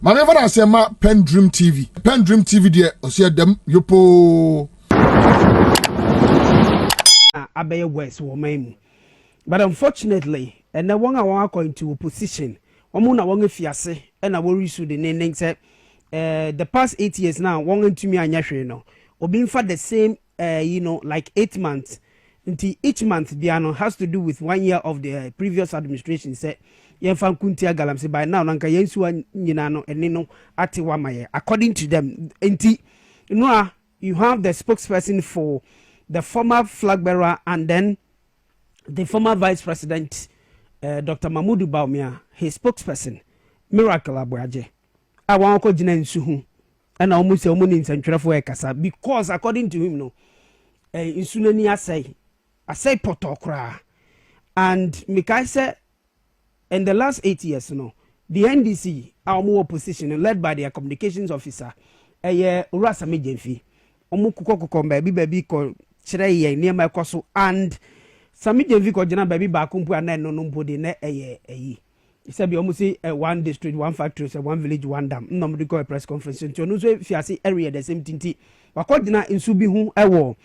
Maneva na sema PENDREAM TV. PENDREAM TV de osia dem yopo. Abeye West woman. But unfortunately, and the one I want going to opposition, Omuna won't fiase, and I worry so the name said the past 8 years now, won't to me and no. Or being for the same like 8 months. Until each month Biano has to do with 1 year of the previous administration said Yenfan Kuntia Galamsey by now Nanka Yensu Yinano and Nino Atiwamaye. According to them, you have the spokesperson for the former flag bearer and then the former vice president, Dr. Mahmoud Baumia, his spokesperson, Miracle Aboagye. I want to go to and almost a woman in Central for Ekasa because according to him, in Sunani I say potokra. And Mikai said in the last 8 years, the NDC, our more opposition, led by their communications officer, Urasa Mejenfi, Omukuko baby called Chreye near my coso and Sami Jenvico Jana baby Bakumpu and then no nobody ne He said, be almost one district, one factory, one village, one dam. No, we go a press conference. To no say if you see area the same thing. Wakojina in Subihu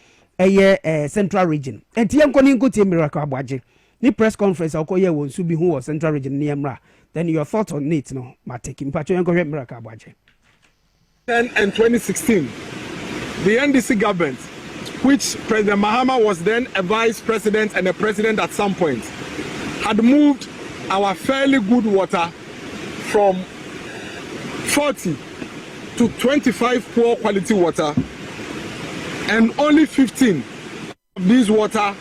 central region. And Tiam Konin go to Miracle Aboagye. Ni press conference I'll call you on Subihu or central region near Mra. Then your thoughts on it, no, ma taking Pacho and Miracle Aboagye. 10 and 2016, the NDC government, which President Mahama was then a vice president and a president at some point, had moved our fairly good water from 40 to 25 poor quality water, and only 15 of these water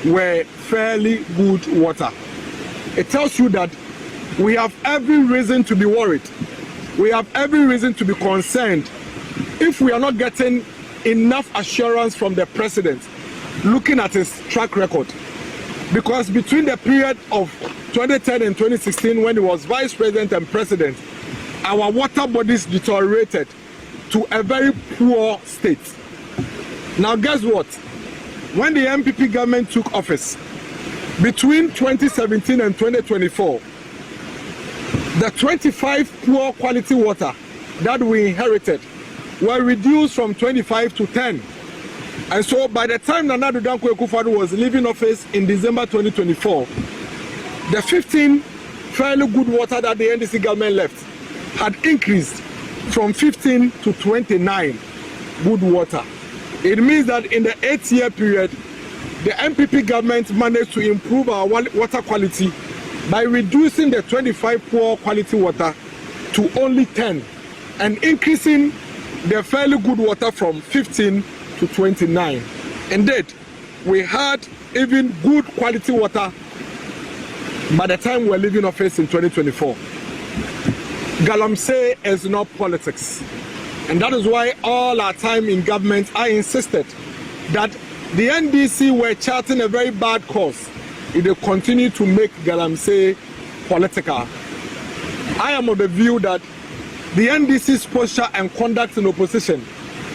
were fairly good water. It tells you that we have every reason to be worried. We have every reason to be concerned if we are not getting enough assurance from the president looking at his track record. Because between the period of 2010 and 2016 when he was vice president and president, our water bodies deteriorated to a very poor state. Now guess what? When the MPP government took office, between 2017 and 2024, the 25 poor quality water that we inherited were reduced from 25 to 10. And so by the time Nana Danko Akufo-Addo was leaving office in December 2024, the 15 fairly good water that the NDC government left had increased from 15 to 29 good water. It means that in the 8-year period, the MPP government managed to improve our water quality by reducing the 25 poor quality water to only 10 and increasing the fairly good water from 15 to 29. Indeed, we had even good quality water by the time we were leaving office in 2024. Galamsey is not politics. And that is why all our time in government, I insisted that the NDC were charting a very bad course if they continue to make Galamsey political. I am of the view that the NDC's posture and conduct in opposition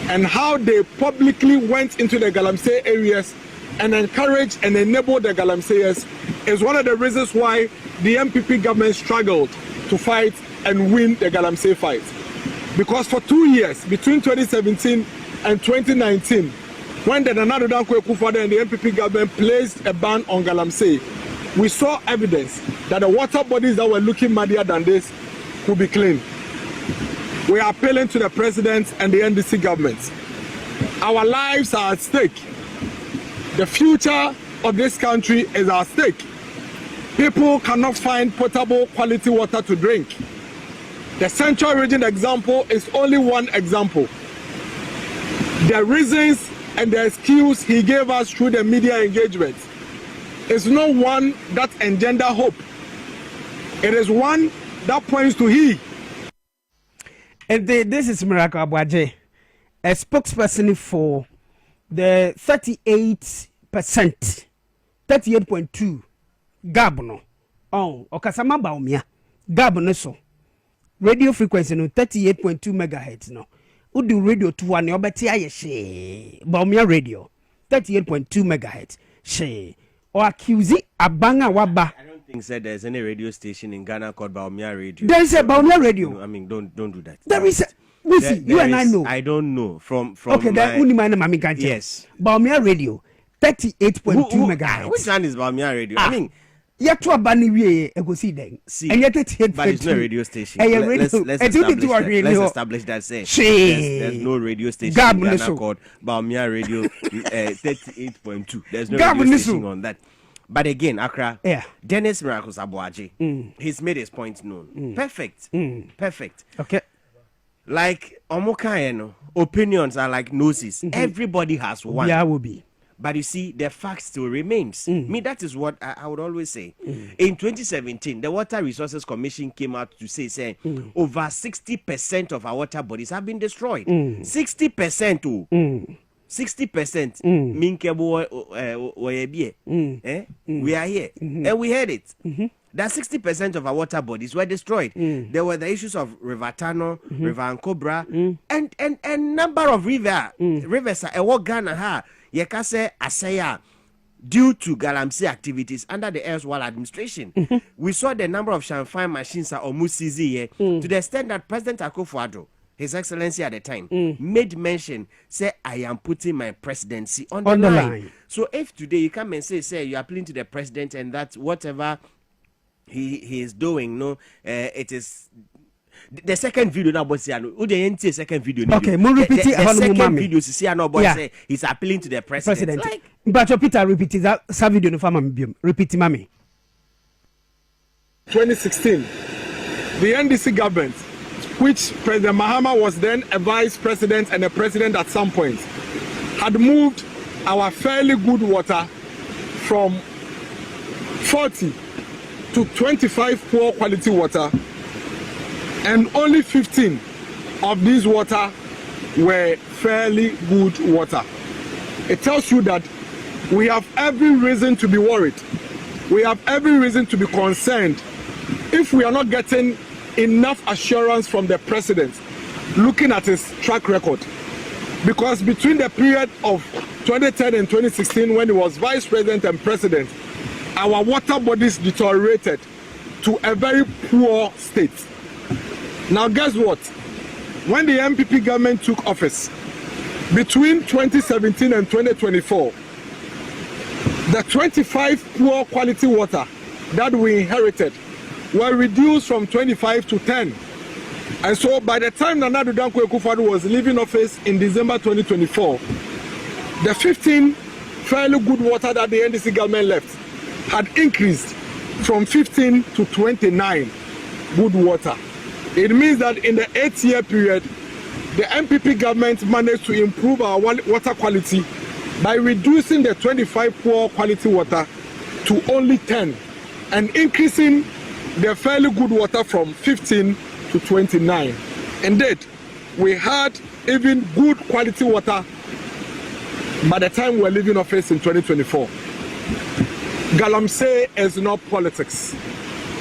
and how they publicly went into the Galamsey areas and encouraged and enabled the Galamseyers is one of the reasons why the MPP government struggled to fight and win the Galamsey fight. Because for 2 years, between 2017 and 2019, when the Nana Danko Akufo-Addo and the MPP government placed a ban on Galamsey, we saw evidence that the water bodies that were looking muddier than this could be clean. We are appealing to the president and the NDC government. Our lives are at stake. The future of this country is at stake. People cannot find potable quality water to drink. The Central Region example is only one example. The reasons and the excuse he gave us through the media engagement is not one that engender hope. It is one that points to he. And this is Miracle Aboagye, a spokesperson for the 38%, 38.2 Gabno. Oh, Okasama Baumia, Gabno so. Radio frequency no 38.2 megahertz no. Udu radio 2 ne obeti aye she. Baumia radio 38.2 megahertz she. O accuse abanga waba said there's any radio station in Ghana called Baumia Radio. There is a Baumia Radio. I mean, don't do that. There is. You and I know. I don't know from. Okay, then yes. Baumia Radio, 38.2 megahertz. Which one is Baumia Radio? I mean. Yet to a banny way, I go see them. And yet it's but it's no radio station. Let's establish that. Say there's no radio station in Ghana called Baumia Radio 38.2. There's no radio station on that. But again, Accra, Dennis Miracles Aboagye, he's made his point known. Perfect. Perfect. Okay. Like Omoka, opinions are like noses. Everybody has one. Yeah, will be. But you see, the fact still remains. Me, that is what I would always say. In 2017, the Water Resources Commission came out to say over 60% of our water bodies have been destroyed. 60%. 60%. We are here. And we heard it. That 60% of our water bodies were destroyed. There were the issues of River Tano, River Ankobra, and number of rivers. Ghana Yekase Asaya, due to Galamsey activities under the erstwhile administration. We saw the number of champagne machines at Omusizi to the extent that President Akufo-Addo, His Excellency at the time, made mention, say, I am putting my presidency on the line. So if today you come and say you are appealing to the president and that whatever he is doing, it is... The second video now, boss, second video. Okay, repeat it. The second video, say he's appealing to the president. Like, but Peter, repeat that video. No, repeat, mami. 2016, the NDC government, which President Mahama was then a vice president and a president at some point, had moved our fairly good water from 40 to 25 poor quality water. And only 15 of these water were fairly good water. It tells you that we have every reason to be worried. We have every reason to be concerned if we are not getting enough assurance from the president looking at his track record. Because between the period of 2010 and 2016, when he was vice president and president, our water bodies deteriorated to a very poor state. Now guess what? When the MPP government took office, between 2017 and 2024, the 25 poor quality water that we inherited were reduced from 25 to 10. And so by the time Nana Addo Dankwa Akufo-Addo was leaving office in December 2024, the 15 fairly good water that the NDC government left had increased from 15 to 29 good water. It means that in the 8-year period, the MPP government managed to improve our water quality by reducing the 25 poor quality water to only 10 and increasing the fairly good water from 15 to 29. Indeed, we had even good quality water by the time we were leaving office in 2024. Galamsey is not politics.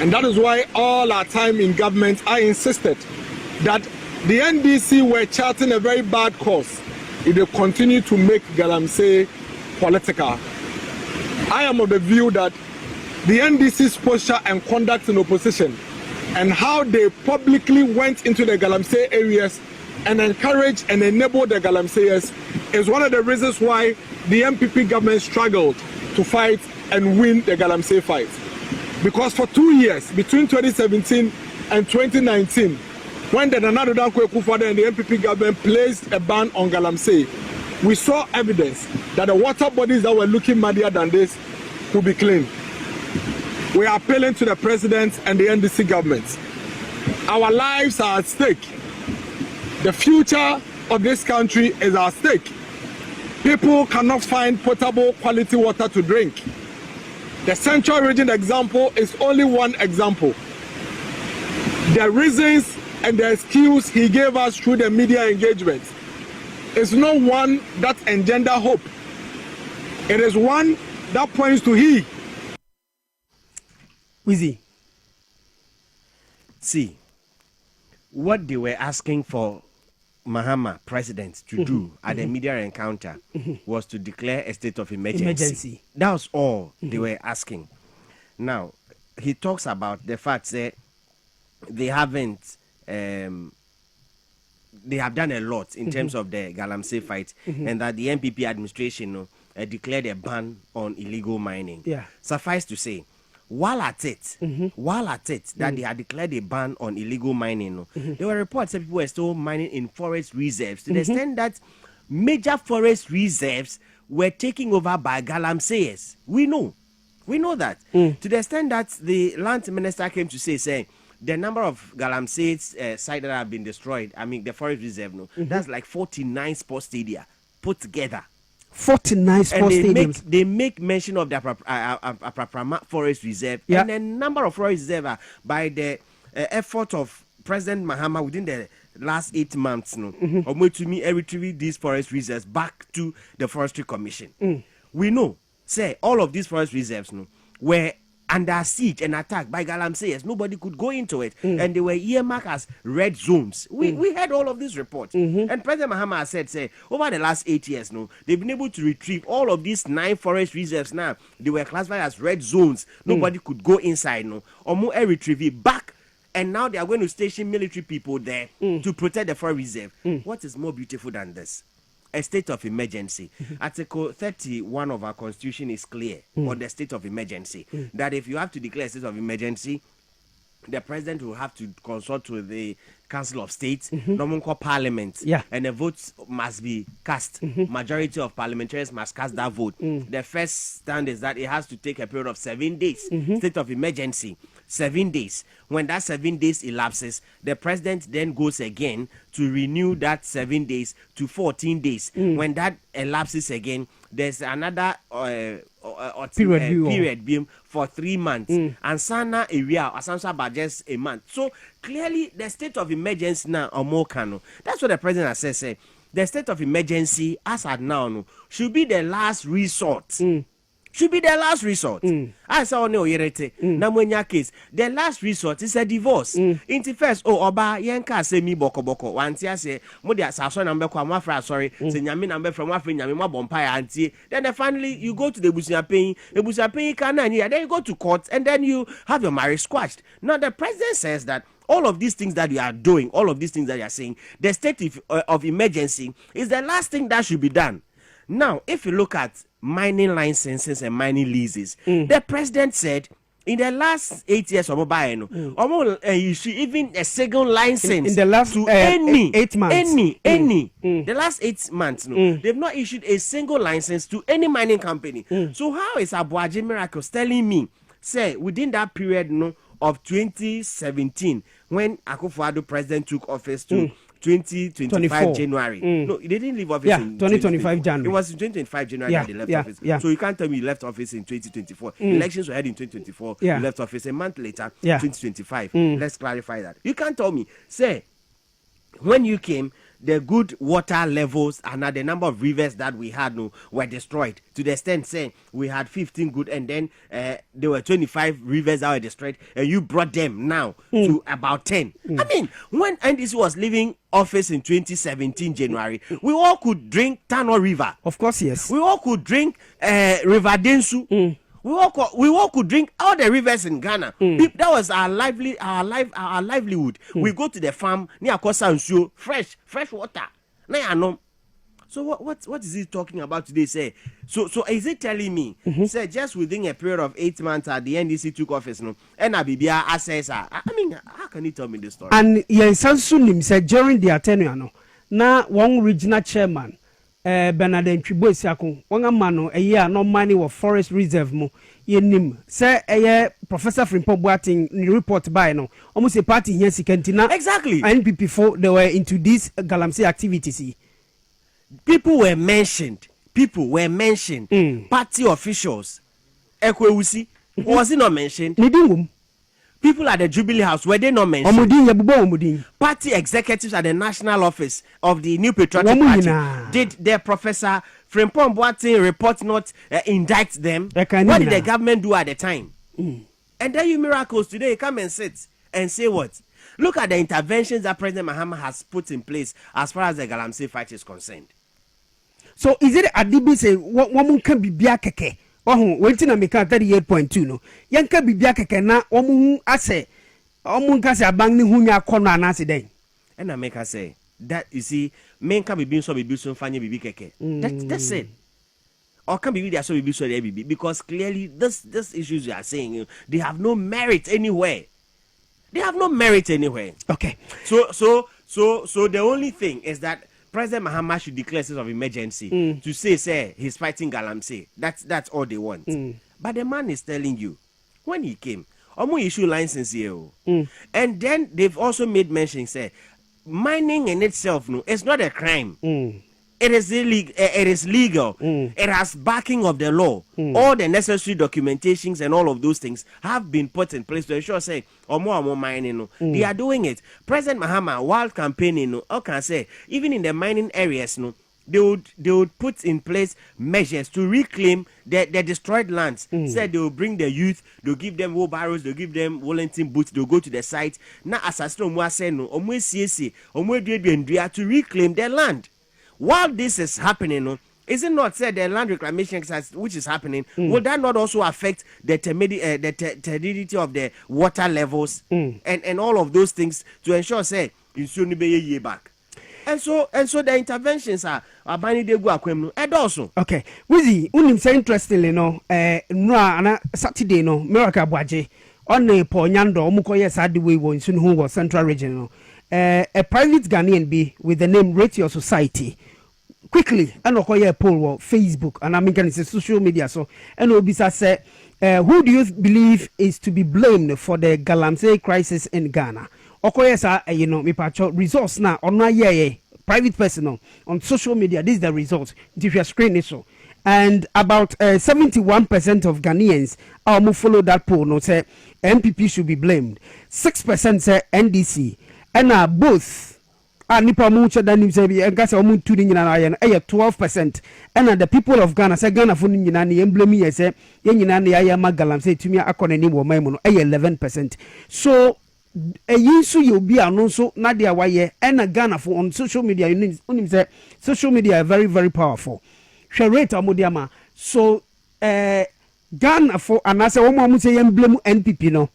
And that is why all our time in government, I insisted that the NDC were charting a very bad course if they continue to make Galamsey political. I am of the view that the NDC's posture and conduct in opposition and how they publicly went into the Galamsey areas and encouraged and enabled the Galamseyers is one of the reasons why the MPP government struggled to fight and win the Galamsey fight. Because for 2 years, between 2017 and 2019, when the Nana Addo Dankwa Akufo-Addo and the MPP government placed a ban on Galamsey, we saw evidence that the water bodies that were looking muddier than this could be cleaned. We are appealing to the president and the NDC government. Our lives are at stake. The future of this country is at stake. People cannot find potable quality water to drink. The Central Region example is only one example. The reasons and the excuse he gave us through the media engagement is not one that engender hope. It is one that points to he. Wizzy. See, what they were asking for Mahama, president, to do at the media encounter was to declare a state of emergency. That was all they were asking. Now, he talks about the fact that they haven't they have done a lot in terms of the Galamsey fight, and that the NPP administration declared a ban on illegal mining. Yeah. Suffice to say, while at it that they had declared a ban on illegal mining, there were reports that people were still mining in forest reserves to the extent that major forest reserves were taken over by Galamseyers. We know that. To the extent that the land minister came to say the number of Galamsey sites that have been destroyed, I mean the forest reserve, that's like 49 sports stadia put together. 49 sports stadiums. They make mention of the Aprapama Forest Reserve, and a number of forest reserves by the effort of President Mahama within the last 8 months. To me, retrieve these forest reserves back to the Forestry Commission. We know, say all of these forest reserves were under siege and attack by Galamseyers. Nobody could go into it, and they were earmarked as red zones. We heard all of these reports, and President Mahama said, say over the last 8 years, they've been able to retrieve all of these 9 forest reserves. Now they were classified as red zones. Nobody could go inside. Retrieve it back, and now they are going to station military people there to protect the forest reserve. What is more beautiful than this? A state of emergency. Article 31 of our constitution is clear on the state of emergency. That if you have to declare a state of emergency, the president will have to consult with the Council of State, Parliament, and the votes must be cast. Majority of parliamentarians must cast that vote. The first stand is that it has to take a period of 7 days. State of emergency, 7 days. When that 7 days elapses, the president then goes again to renew that 7 days to 14 days. When that elapses again, there's another period for 3 months. And Sana area, Asansa by just a month. So clearly, the state of emergency now, or more cano. That's what the president has said. The state of emergency, as at now, should be the last resort. Should be the last resort. I saw no yerete. Namwenya case. The last resort is a divorce. Inti first, oba yenka se mi boko. Wantia say, modia saso number kwa mafra sorry. Se nyami number from mafra nyami ma bompire auntie. Then finally you go to the busia paying kana and then you go to court and then you have your marriage squashed. Now the president says that all of these things that you are doing, all of these things that you are saying, the state of emergency is the last thing that should be done. Now, if you look at mining licenses and mining leases, the president said in the last 8 years of mobile, you should even a second license in the last to 8 months. The last 8 months, they've not issued a single license to any mining company. So how is Aboagye Miracles telling me, say within that period of 2017, when Akufo-Addo president took office to 2025 January. No, he didn't leave office in 2025 January. It was in 2025 January that he left office. So you can't tell me he left office in 2024. Elections were held in 2024. He left office a month later, 2025. Let's clarify that. You can't tell me, say, when you came, the good water levels and the number of rivers that we had were destroyed to the extent saying we had 15 good and then there were 25 rivers that were destroyed and you brought them now to about 10. I mean, when NDC was leaving office in 2017 January, we all could drink Tano River. Of course, yes. We all could drink River Densu. We all could drink all the rivers in Ghana. That was our livelihood. We go to the farm near Kosansu, fresh water. So what is he talking about today? Say so is he telling me say just within a period of 8 months the NDC took office and Abibia assess I mean, how can you tell me this story? And Yansansunim said during their tenure now one regional chairman Bernard Ntwibo Esiako wanga mano eye no money wa forest reserve mo yenim say Professor Frimpong Boateng report by no almost a party here sikentina exactly NPP before they were into these Galamsey activities. People were mentioned party officials Ekwewusi was it not mentioned? People at the Jubilee House, were they not mentioned? Party executives at the national office of the New Patriotic Party, did their Professor Frimpong Boateng report not indict them? What did the government do at the time? And then you miracles today come and sit and say what? Look at the interventions that President Mahama has put in place as far as the Galamsey fight is concerned. So is it Adibi say woman can be biakeke? oh waiting na make 38.2 no yanka bibia keke na omu ase omu nka se abang ni hunya kono anase den and I make her say that you see men can be being so fanya bibi keke. That's it. Or can be there so bibi so there bibi because clearly this issues you are saying they have no merit anywhere. They have no merit anywhere. Okay. So the only thing is that President Mahama should declare state of emergency to say he's fighting Galamsey. That's all they want. But the man is telling you when he came, Omo issue license here. And then they've also made mention say mining in itself no, it's not a crime. It is illegal. It is legal. It has backing of the law. All the necessary documentations and all of those things have been put in place to ensure say omo mining no. They are doing it. President Mahama while campaigning no, I can say even in the mining areas no, they would put in place measures to reclaim the destroyed lands. Said they will bring the youth, they'll give them wheelbarrows, they'll give them Wellington boots, they'll go to the site. Now assassin omo say no, omo CC, omo do to reclaim their land. While this is happening, is it not said the land reclamation exercise which is happening, will that not also affect the turbidity of the water levels and all of those things to ensure say you soon be a year back? And so the interventions are banning the guaquem and also. Okay. Wizi, unim say interestingly no Saturday no Miracle Aboagye on the Ponyando Omukoye Sadiwe in Sunhu was Central Region no. A private Ghanaian be with the name Rate Your Society. Quickly, and okoye poll Facebook and I mean social media. So and Obisa said, who do you believe is to be blamed for the Galamsey crisis in Ghana? Okoye sa me pacho results now on my private person on social media. This is the results. If you screen it so. And about 71% of Ghanaians are follow that poll. No say MPP should be blamed. 6% say NDC. And both nipa mucha da nim say bi enka say omu tu ni nyina na aye 12%. And the people of Ghana say Ghana fo ni nyina na emblem ye say ye nyina na ya ma Galamsey tumi akona ni wo man mu no 11%. So yinsu ye obi anu so na dia waye and Ghana for on social media unim say social media are very very powerful. Share rate amodiama. So Ghana for anase wo mo say emblem NPP no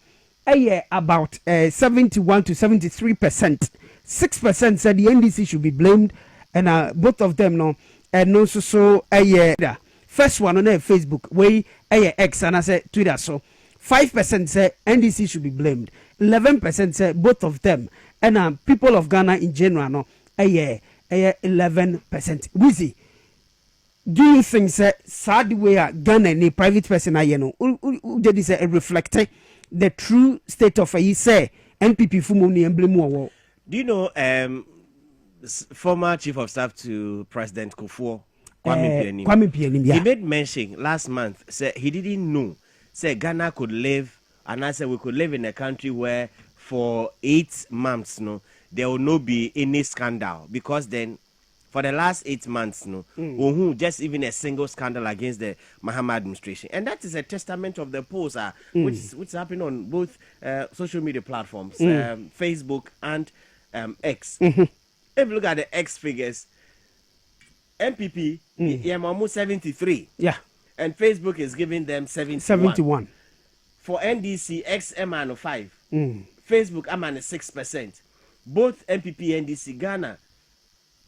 about 71 to 73%. 6% said the NDC should be blamed, and both of them no, and also first one on Facebook, way X, and I said Twitter. So 5% said NDC should be blamed, 11% said both of them, and people of Ghana in general no, 11%. Wizi, do you think sad way Ghana ni private person did this reflect the true state of say NPP fumoni emblem? Do you know former chief of staff to President Kufuor, Kwame Pianim, he made mention last month, said he didn't know, said Ghana could live, and I said we could live in a country where for 8 months, no, there will not be any scandal, because then for the last 8 months, no, just even a single scandal against the Mahama administration. And that is a testament of the polls, which happened on both social media platforms, Facebook and X. If you look at the X figures, MPP, almost 73. Yeah. And Facebook is giving them 71. For NDC, X, MN 5. Facebook, MN 6%. Both MPP and NDC, Ghana,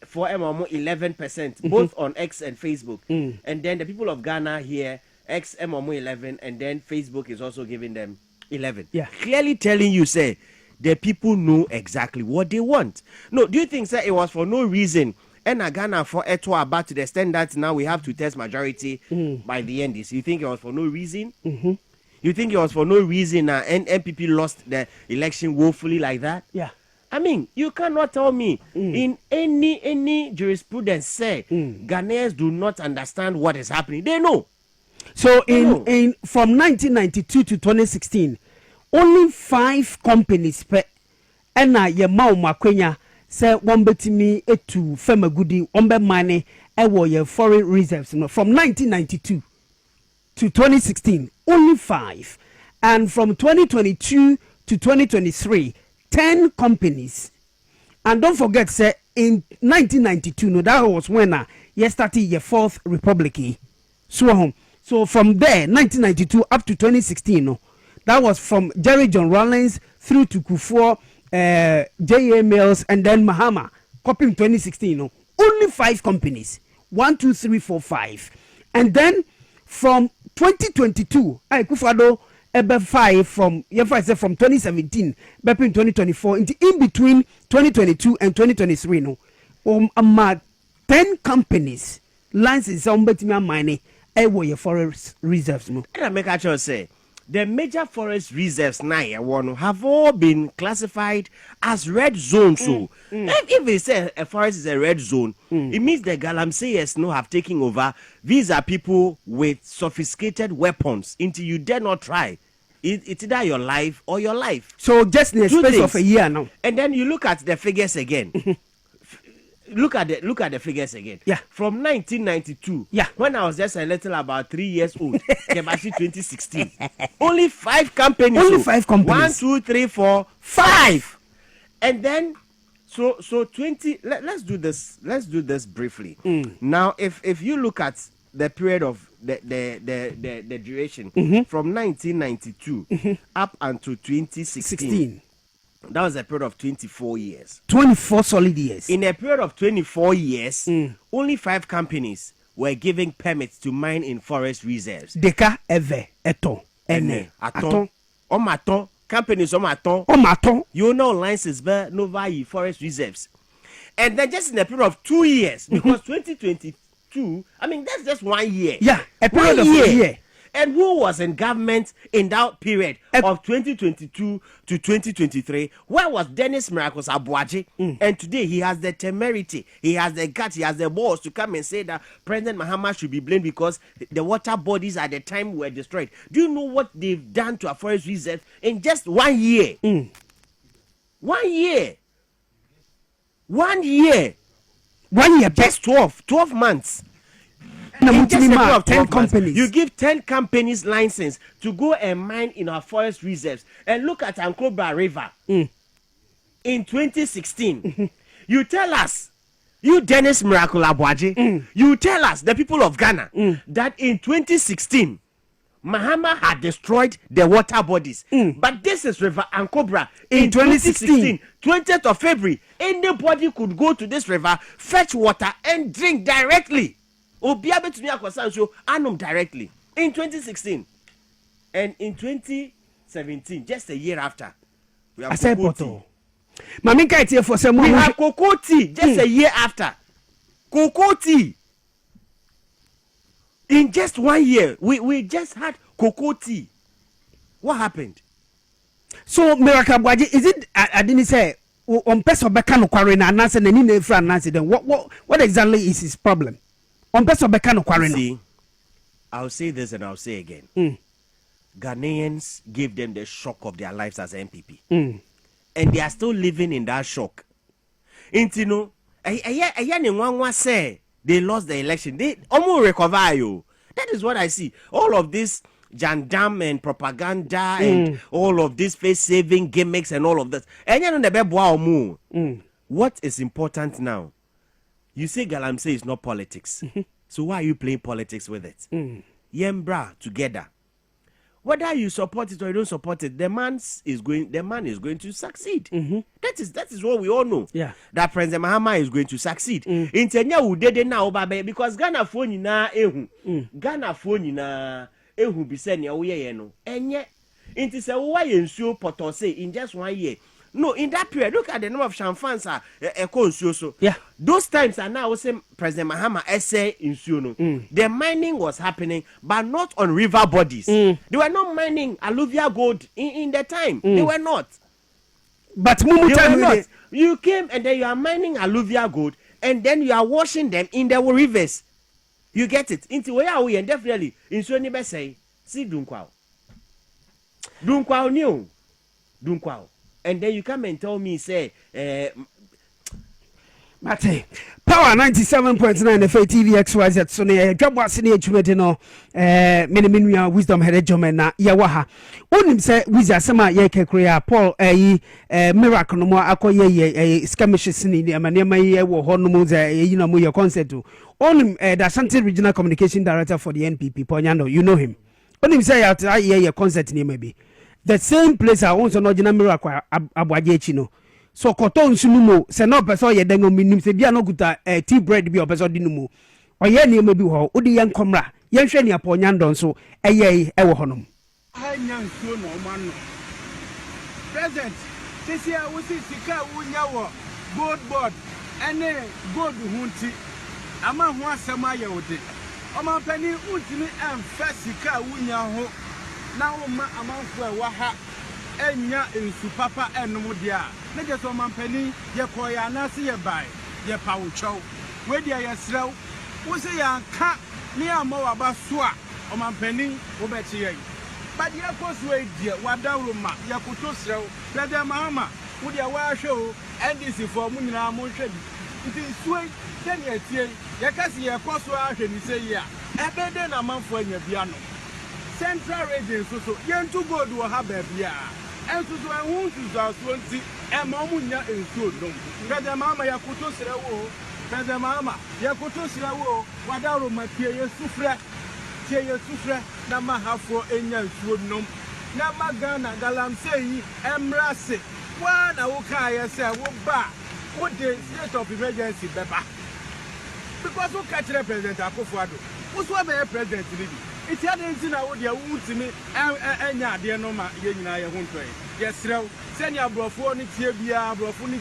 for MMO 11%, both on X and Facebook. And then the people of Ghana here, X, MMO 11, and then Facebook is also giving them 11. Yeah. Clearly telling you, say, the people know exactly what they want. No, do you think, sir, it was for no reason? And Ghana for Eto about to the extent that now we have to test majority by the NDC. You think it was for no reason? You think it was for no reason and MPP lost the election woefully like that? Yeah. I mean, you cannot tell me in any jurisprudence say Ghanaians do not understand what is happening. They know. So in from 1992 to 2016, only 5 companies and ye ma makwenya say one betimi etu femagudi ombe money ye foreign reserves no from 1992 to 2016 only 5, and from 2022 to 2023 10 companies. And don't forget say in 1992 no, that was when you started your 4th republic. So So from there, 1992 up to 2016, no, that was from Jerry John Rawlings through to Kufuor, J.A. Mills, and then Mahama. Copying 2016, no, only 5 companies. 1, 2, 3, 4, 5. And then from 2022, I Kufado ebe 5 from 2017, in 2024, in between 2022 and 2023, no, 10 companies license on between mining your forest reserves, no. And I make a choice say the major forest reserves now have all been classified as red zones. So if they say a forest is a red zone, it means the Galamseyers no have taken over. These are people with sophisticated weapons. Until you dare not try, it's either your life or your life. So just in a space of a year now. And then you look at the figures again. Look at the figures again. Yeah. From 1992. Yeah. When I was just a little about 3 years old. Kemasi 2016. Only 5 companies. Only 5 companies. 1, 2, 3, 4, 5. And then so 20. Let's do this. Let's do this briefly. Now, if you look at the period of the duration from 1992 up until 2016. That was a period of 24 years. 24 solid years. In a period of 24 years, only 5 companies were giving permits to mine in forest reserves. Deka, Eve, Eton, Ene, Aton, Omaton, companies Omaton. Omaton. You know license bear Nova forest reserves. And then just in a period of 2 years, because 2022, I mean, that's just 1 year. Yeah, a period of a year. And who was in government in that period of 2022 to 2023? Where was Denise Miracles Aboagye? And today he has the temerity, he has the guts, he has the balls to come and say that President Mahama should be blamed because the water bodies at the time were destroyed. Do you know what they've done to our forest reserve in just 1 year? 1 year. 1 year. 1 year. Just 12 months. In just a of 10 companies. You give 10 companies license to go and mine in our forest reserves. And look at Ankobra River in 2016. You tell us, you Dennis Miracle Aboagye, you tell us, the people of Ghana, that in 2016, Mahama had destroyed the water bodies. But this is River Ankobra in 2016, 20th of February. Anybody could go to this river, fetch water, and drink directly. Obiabe to me akwasanso anum directly in 2016, and in 2017, just a year after, we have cocoa tea. We have cocoa tea just a year after. Cocoa tea. In just 1 year, we just had cocoa tea. What happened? So, Miracle Aboagye, is it? I didn't say on person beka no kware na anase na ni na efra anase. Then what exactly is his problem? See, I'll say this and I'll say again. Ghanaians gave them the shock of their lives as MPP. And they are still living in that shock. And you know, say they lost the election. They almost recover you. That is what I see. All of this jandam and propaganda and all of this face-saving gimmicks and all of that. And what is important now? You say Galamsey is not politics. So why are you playing politics with it? Yembra together. Whether you support it or you don't support it, the man is going to succeed. That is what we all know. Yeah. That President Mahama is going to succeed. Intenya udede na obabe because Ghana phone na ehu. Ghana phone na ehu biseni ya uye no. Enye inti se uwa yensuo potose in just 1 year. No, in that period, look at the number of champagnes so. Yeah. Those times are now saying President Mahama essay in Suno. The mining was happening, but not on river bodies. They were not mining alluvial gold in the time. They were not. But they were not. You came and then you are mining alluvial gold and then you are washing them in the rivers. You get it? Into where are we? And definitely in Suno say, see Dunkwao. Dunkwao new. Dunkwao. And then you come and tell me, say, Mate, Power 97.9 FA TV XYZ so ne dwabo ase ne atwumede no mene wisdom head jomen na ye wa ha onim se wizi asema ye kekrea Paul miracle no mo akoye skirmishes ni amanema ye wo ho no mo za yi na mo ye concert onim the Ashanti Regional Communication Director for the NPP Ponyando, you know him. Onim say ye concert ni maybe the same place I want to know Gina miracle Aboagye chino. So koton sunumo se no person ye dengo minim se bia no guta tea bread bi opeso di numu oye ne ma bi ho odi yen komra yen hwe ne aponyandon so eye e wo honom anya nsuo no man no present sisi a wo sika wunya wo gold board ene gold hunti ama ho asem aye wode o man pani untimi emfa sika wunya ho na wo ma amanfo e wa ha enya ensu papa enum dia na je so mampani ye koya na se ye bai ye pawucho we dia ye srew wo se ya ka ni amawa ba so a o mampani wo be che ye ba dia koso e dia wadawro ma ye koto srew dada mama wo dia wa hwe o NDC for mu nyina mo hwe bi nti suwe ten ye tie ye kasi ye koso a hwe ni se ye a ebede na manfo anya bia no Central region so yentu gold wo ha ba bia enso so ehun su so nti e ma mu nya ensuo dom kada mama yakoto srewo kada mama yakoto srewo wadaro mapie ye sufre na mahafo enya ensuo dom na magana galamsey emrase wa na wo ka ye se wo ba wo de state of emergency beba because wo catch represent Akufo-Addo wo so be president ni it's had anything I would to me and dear no ma ye nyina ye ho ntoi yes rew senia brofo ni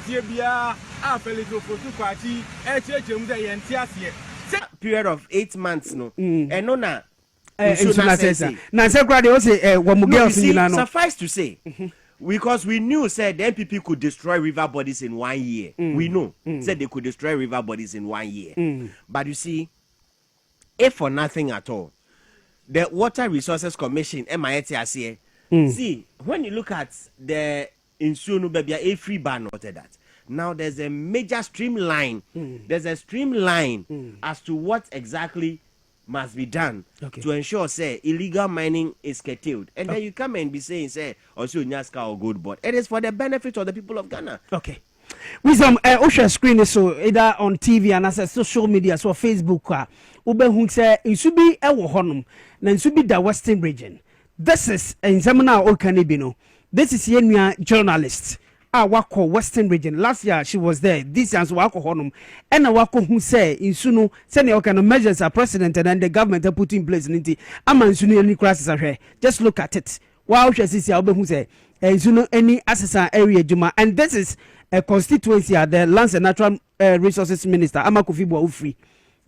tie bia a felito fotu kwati e chechem de ye ntiase period of 8 months no and no na na say kwade o say wo mu girls nyina no suffice to say because we knew said the NPP could destroy river bodies in 1 year. We know said they could destroy river bodies in 1 year. But you see, if for nothing at all, the Water Resources Commission, MITAC, see, when you look at the Insunu Baby, a free ban, not that. Now there's a major streamline. There's a streamline as to what exactly must be done to ensure, say, illegal mining is curtailed. And then you come and be saying, say, also Nyaska or good board. It is for the benefit of the people of Ghana. Okay. Wisdom, Osha screen is so either on TV and as a social media, so Facebook, Ube say, it should be a honum, then should be the Western region. This is in Zamana or Canibino. This is Yenya journalist. Wako Western region. Last year she was there. This year's Wako Honum. And Wako who say in Sunu, send all kind of measures are president and the government are put in place. Aman Sunu any crisis are here. Just look at it. Wow, she says who say Sunu any assessor area Juma. And this is a constituency at the Lands and Natural Resources Minister Amakufibo Ufri.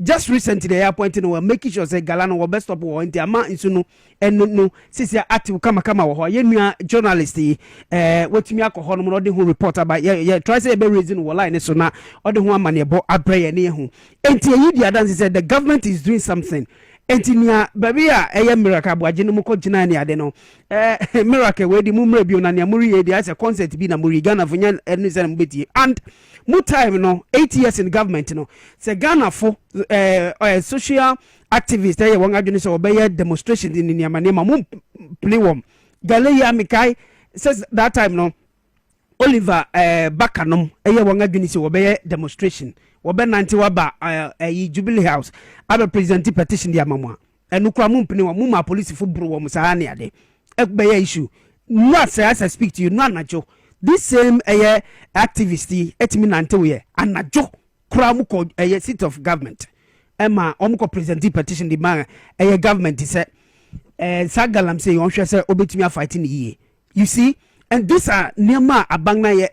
Just recently they are appointing or making sure say Galano or best of war in the amount in Sunu and no sisi ati kama wa yenua journalist wetumi akọ no no de hu reporter by try say be reason wo line so na o de hu amane bo abreye ne hu enti yi dia dance said the government is doing something enti nia baby a miracle Aboagye no ko gina ne ade no miracle we di mu mra bi na ne muri ye dia as a concert bi na muri Ghana fonya enu se na mbeti and mu time no 8 years in government no se Ghana for social activists they won adwene so obey demonstration in niamanema mum play wom Galeya Mikai says that time no Oliver Bakanom won adwene so obey demonstration obe nanti waba Jubilee House abe present petition dia mamwa enukura mum play wom ma police fo bro wom sa ne ade ekbeye issue not say as I speak to you no anajo this same activist etimi nante we anajo kura mu ko seat of government Emma omko present petition the man government is Galamsey on hwe say obetumi fighting ye you see and these are nema abangna ye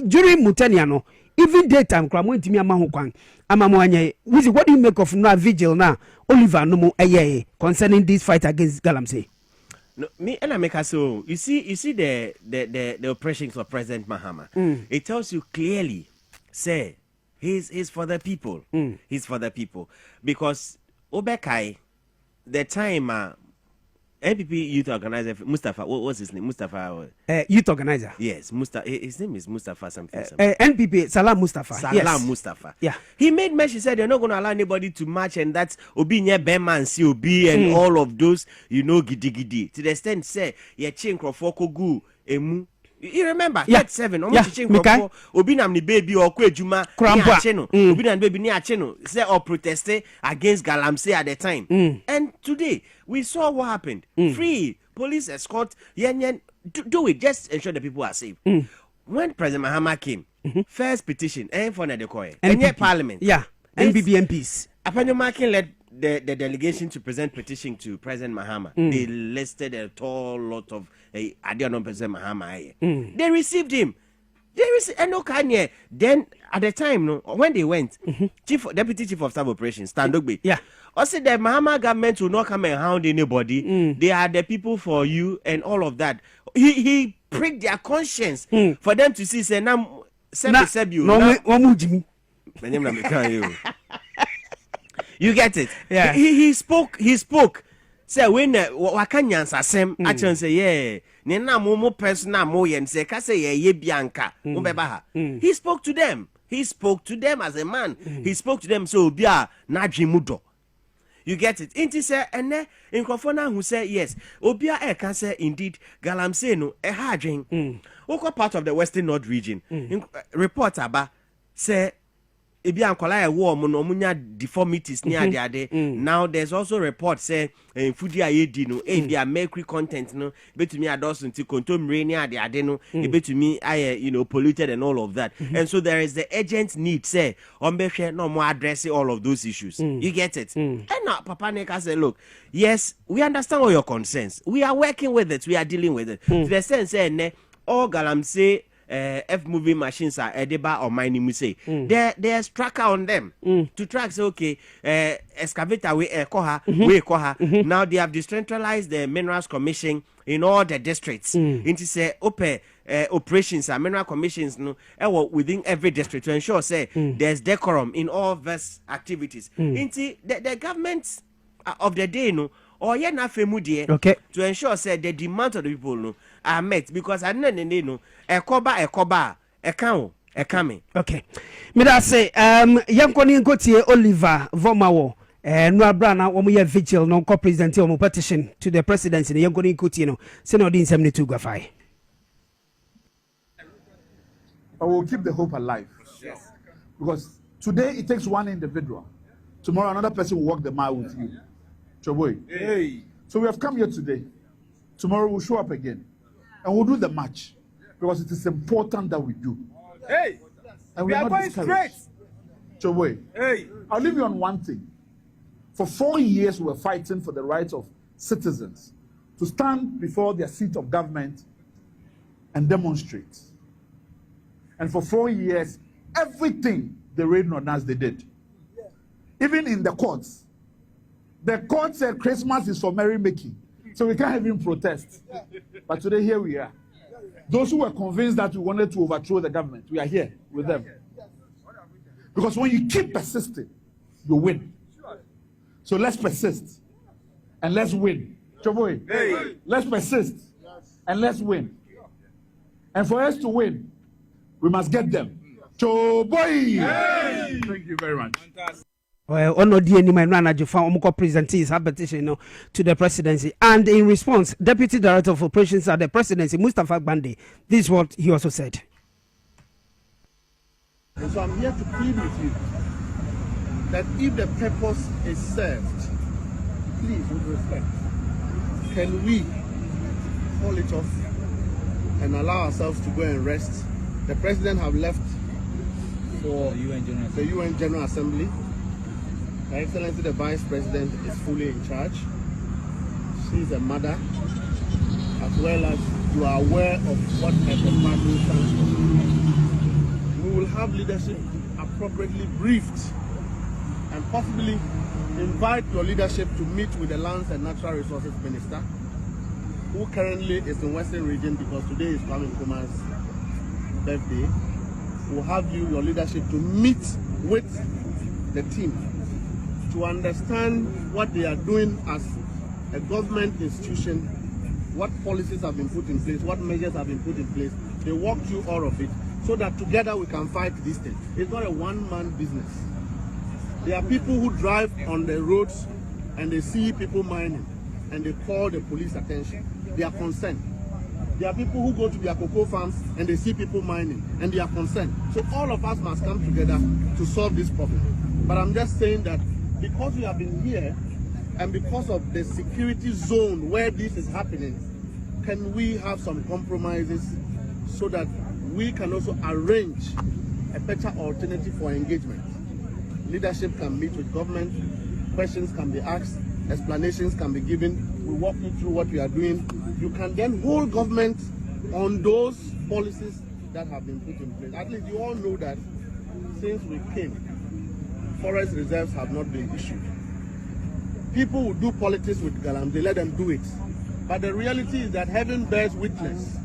during mutania no even daytime kra mo ntimi ama ho kwan ama mo anye what do you make of no vigil na Oliver no mo concerning this fight against Galamsey? No, me and I make us so you see the operations of President Mahama. It tells you clearly, say he's for the people. He's for the people because Obekai, the time NPP youth organizer Mustafa. What's his name? Mustafa. Youth organizer. Yes, Mustafa. His name is Mustafa something. NPP Salam Mustafa. Salam Mustafa. Yeah. He made mention. He said they're not going to allow anybody to march, and that's Obi nye Bema and COB and all of those. Gidi gidi. To the extent say ye chinkro gu emu. You remember? Yeah. 7. Yeah. Obi nam ni baby or kwejuma ni acheno. Obi nam baby ni acheno. Say or protested against Galamsey at the time. And today we saw what happened. Free police escort. Yen do it. Just ensure the people are safe. When President Mahama came, first petition for the decoy. And yet Parliament. Yeah. NPP MPs. Apparently, Markin led the delegation to present petition to President Mahama. They listed a tall lot of I don't know President Mahama. They received him. And no Kanye. Then at the time, no, when they went, Deputy Chief of Staff Operations, Standogbe. Yeah. Also, the Mahama government will not come and hound anybody. They are the people for you and all of that. He pricked their conscience for them to see. Say, now, you get it? Yeah. He spoke. Say when wakanyans asem actually say yeah. Nena mo personal mo yen say ka say ye bianca. He spoke to them. He spoke to them as a man. He spoke to them so bia na dwimudo. You get it? Inti say ene inkrofona who say yes. Obia can say indeed Galamsey no ha adwen. Oko part of the Western North region. Report aba say ebi ankola e wo no munya deformities ni ade. Now there's also report say foodie ayedi no their mercury content no betumi adoso nti kontomre ni ade no betumi polluted and all of that. And so there is the urgent need say ombehwe no more addressing all of those issues. You get it? And now Papa Neka say look, yes, we understand all your concerns. We are working with it. We are dealing with it. To the sense say all Galamsey F moving machines are edeba or mining say there's tracker on them to track say okay excavator we koha now they have decentralized the minerals commission in all the districts into say operations and mineral commissions no within every district to ensure say there's decorum in all these activities into the government of the day no or ye na femu de to ensure say the demand of the people no are met because I know no ekoba ekame. Okay. Me da say yankoni ngotie Oliver Vomawo no abrana wo ye vigil no co president o petition to the presidency ne yankoni ngotie no say no din 72 gwafai. I will keep the hope alive. Yes. Because today it takes one individual. Tomorrow another person will walk the mile with you. Choboy. Hey. So we have come here today. Tomorrow we'll show up again. And we'll do the match. Because it is important that we do. Hey. And we are going straight. Choboy. Hey. I'll leave you on one thing. For 4 years we were fighting for the rights of citizens to stand before their seat of government and demonstrate. And for 4 years, everything they raided on us, they did. Even in the courts. The court said Christmas is for merrymaking. So we can't even protest. But today, here we are. Those who were convinced that we wanted to overthrow the government, we are here with them. Because when you keep persisting, you win. So let's persist. And let's win. Choboy, hey. Let's persist. And let's win. And for us to win, we must get them. Choboy! Hey. Thank you very much. Ono di any man na Jofa omko present his petition to the presidency, and in response Deputy Director of Operations at the presidency Mustafa Gbande, this is what he also said. And so I'm here to plead with you that if the purpose is served, please with respect, can we call it off and allow ourselves to go and rest? The president have left for the UN General Assembly. Her Excellency the Vice President is fully in charge. She's a mother, as well as you are aware of what her department stands for. We will have leadership appropriately briefed and possibly invite your leadership to meet with the Lands and Natural Resources Minister, who currently is in Western Region because today is Kwame Nkrumah's birthday. We'll have your leadership to meet with the team to understand what they are doing as a government institution, what policies have been put in place, what measures have been put in place. They walk through all of it so that together we can fight this thing. It's not a one-man business. There are people who drive on the roads and they see people mining and they call the police attention. They are concerned. There are people who go to their cocoa farms and they see people mining and they are concerned. So all of us must come together to solve this problem. But I'm just saying that because we have been here and because of the security zone where this is happening, can we have some compromises so that we can also arrange a better alternative for engagement? Leadership can meet with government, questions can be asked, explanations can be given. We walk you through what we are doing. You can then hold government on those policies that have been put in place. At least you all know that since we came, forest reserves have not been issued. People who do politics with Galamsey, let them do it. But the reality is that heaven bears witness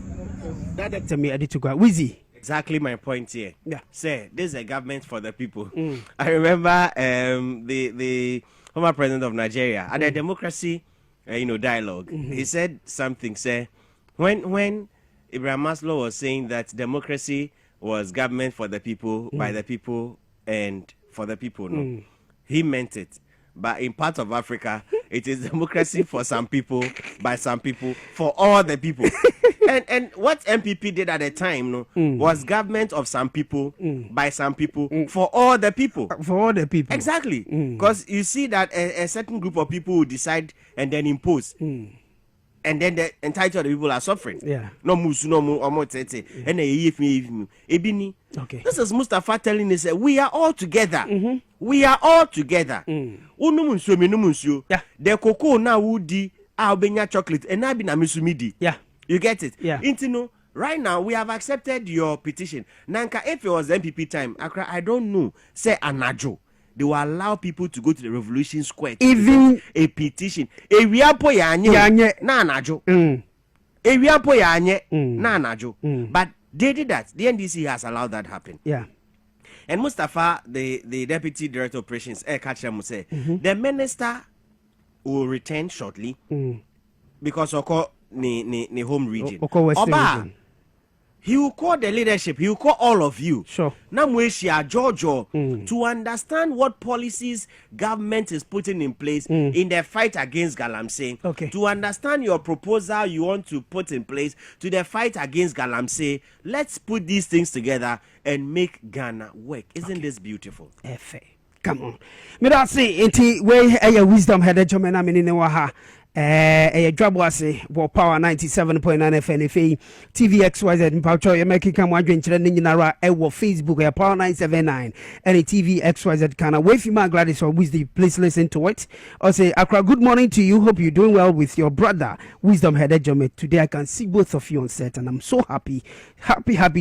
that the... Tell me, I need to go. Wheezy. Exactly my point here. Yeah. Say, this is a government for the people. I remember the former president of Nigeria at the democracy dialogue. He said something, say, when Ibrahim Maslow was saying that democracy was government for the people, by the people, and for the people, no, he meant it. But in parts of Africa, it is democracy for some people, by some people, for all the people. and what MPP did at the time was government of some people, by some people, for all the people. For all the people. Exactly. Because you see that a certain group of people will decide and then impose. And then the entitled people are suffering. Yeah. No musu, no mu, tete. And ebini. Okay. This is Mustafa telling us that we are all together. We are all together. Yeah. The cocoa now would di albania chocolate and I be na misumidi. Yeah. You get it? Yeah. Intino, right now we have accepted your petition. Nanka, if it was MPP time, I don't know. Say anajo. They will allow people to go to the Revolution Square. Even a petition. Ewiapo yanye na anajo. Ewiapo yanye na anajo. But they did that. The NDC has allowed that happen. Yeah. And Mustafa, the deputy director of operations, Kacham say the minister will return shortly because Oko ni home region. Oko Western region. He will call the leadership. He will call all of you. Sure. Namweshia Jojo to understand what policies government is putting in place in the fight against Galamsey. Okay. To understand your proposal you want to put in place to the fight against Galamsey. Let's put these things together and make Ghana work. Isn't this beautiful? Come on. Me that say inti we a wisdom headed jomena menine wa ha. A job was a power 97.9 FNFA TV XYZ Mpacho you make come one drink trending in our Facebook a power 979 and a TV XYZ can away from my Gladys or Wisdom. Please listen to it. Or say Accra, good morning to you. Hope you're doing well with your brother Wisdom Headed Jome. Today I can see both of you on set and I'm so happy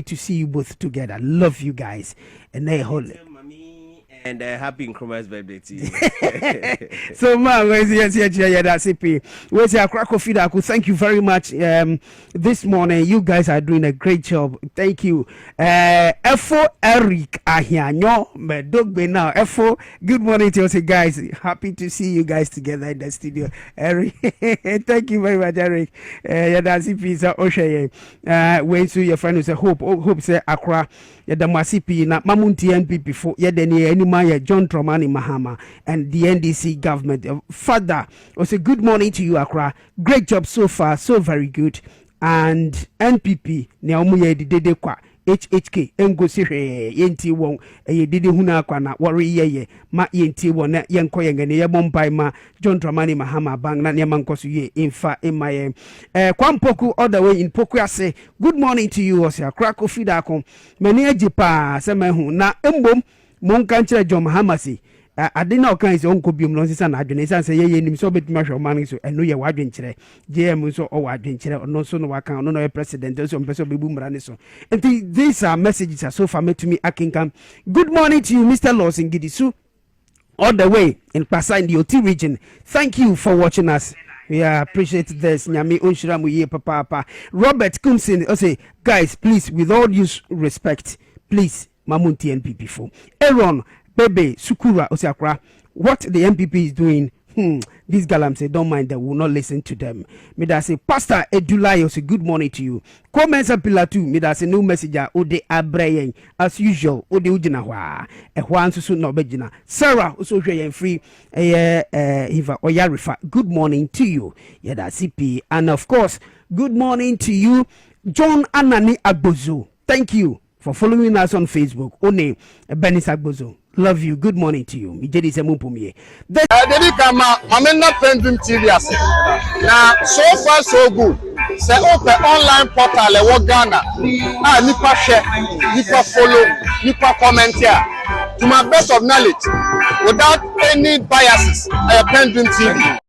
to see you both together. Love you guys and they hold it. And happy Nkrumah's birthday to you. So, man, that's it. Where's your crack of feed? Thank you very much. This morning, you guys are doing a great job. Thank you. Efo Eric Ahianyo, Medog Bena. Efo, good morning to you guys. Happy to see you guys together in the studio. Eric, thank you very much, Eric. That's it. Pizza Oshaye. When to your friend who say hope say Accra. The Masipi na Mamunti NP before Yedeni Anymaya John Tromani Mahama and the NDC government. Father, also good morning to you, Accra. Great job so far, so very good. And NPP Neomuye Dede Kwa HHK Engo Sire Yenti Wong a Didi Huna Kwana Worry Ye Ma Yenti Won Yankoyang and Yamompai Ma John Dramani Mahama Bang na Yamankosu Ye in fa in my Kwampoku all the way in Poku say good morning to you Osia Krako Fidako Many Jipa Samahu na Umbum Monkancha John Mahamasi. I didn't know kinds of uncle Bium nonsense and adrenaline say ye him so bit marshal money so and no ya wadrin chere JM so or wadrin chere or no so no account no president so person be boom raniso and these are messages are so familiar to me Akinkan. Good morning to you Mr. Lawson Gidisu all the way in Pasai in the OT region. Thank you for watching us. We appreciate this. Nyami Unshiramu ye papa. Robert Kumsin say guys please with all due respect please Mamunti NPP for Aaron Bebe Sukura Osiakra, what the MPP is doing, These Galamsey, don't mind them, will not listen to them. Me that say, Pastor Edulayo, say good morning to you. Comments a pillar too. Me that say no messenger. Ode abraying as usual. Ode ujina wa. Juan susu no bejina. Sarah also free. Eva Oyarifa. Good morning to you. Yeah, that CP. And of course, good morning to you, John Anani Agbozo. Thank you for following us on Facebook. One Benis Agbozo. Love you. Good morning to you. Mijedi Semumpumie. Dedi kama amena PENDREAM TV ase. Na so far so good. Say open online portal e wo Ghana. Ah nipa share, nipa follow, nipa comment here. To my best of knowledge, without any biases, PENDREAM TV.